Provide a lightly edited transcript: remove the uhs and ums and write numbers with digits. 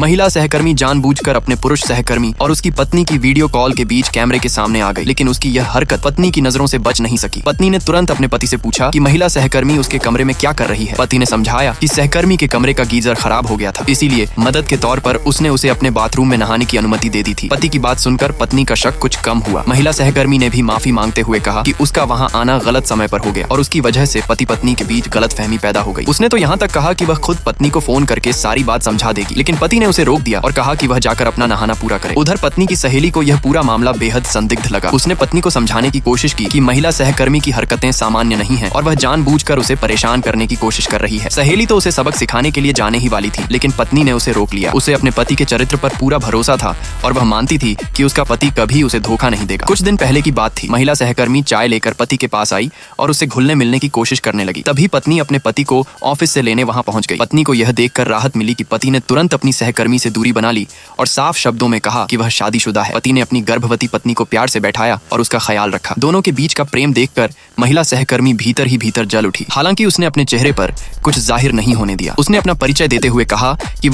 महिला सहकर्मी जानबूझकर अपने पुरुष सहकर्मी और उसकी पत्नी की वीडियो कॉल के बीच कैमरे के सामने आ गई, लेकिन उसकी यह हरकत पत्नी की नजरों से बच नहीं सकी। पत्नी ने तुरंत अपने पति से पूछा कि महिला सहकर्मी उसके कमरे में क्या कर रही है। पति ने समझाया कि सहकर्मी के कमरे का गीजर खराब हो गया था, इसीलिए मदद के तौर पर उसने उसे अपने बाथरूम में नहाने की अनुमति दे दी थी। पति की बात सुनकर पत्नी का शक कुछ कम हुआ। महिला सहकर्मी ने भी माफी मांगते हुए कहा कि उसका वहां आना गलत समय पर हो गया और उसकी वजह से पति पत्नी के बीच गलतफहमी पैदा हो गई। उसने तो यहाँ तक कहा कि वह खुद पत्नी को फोन करके सारी बात समझा देगी, लेकिन पति ने उसे रोक दिया और कहा कि वह जाकर अपना नहाना पूरा करे। उधर पत्नी की सहेली को यह पूरा मामला बेहद संदिग्ध लगा। उसने पत्नी को समझाने की कोशिश की कि महिला सहकर्मी की हरकतें सामान्य नहीं हैं और वह जानबूझकर उसे परेशान करने की कोशिश कर रही है। सहेली तो उसे सबक सिखाने के लिए जाने ही वाली थी, लेकिन पत्नी ने उसे रोक लिया। उसे अपने पति के चरित्र पर पूरा भरोसा था और वह मानती थी कि उसका पति कभी उसे धोखा नहीं देगा। कुछ दिन पहले की बात थी। महिला सहकर्मी चाय लेकर पति के पास आई और उससे घुलने मिलने की कोशिश करने लगी। तभी पत्नी अपने पति को ऑफिस से लेने वहां पहुंच गई। पत्नी को यह देखकर राहत मिली कि पति ने तुरंत अपनी सहकर्मी से दूरी बना ली और साफ शब्दों में कहा कि वह शादीशुदा है। पति ने अपनी गर्भवती पत्नी को प्यार से बैठाया और उसका ख्याल रखा। दोनों के बीच का प्रेम देखकर महिला सहकर्मी भीतर ही भीतर जल उठी। हालांकि उसने अपने चेहरे पर कुछ जाहिर नहीं होने दिया। उसने अपना परिचय देते हुए कहा कि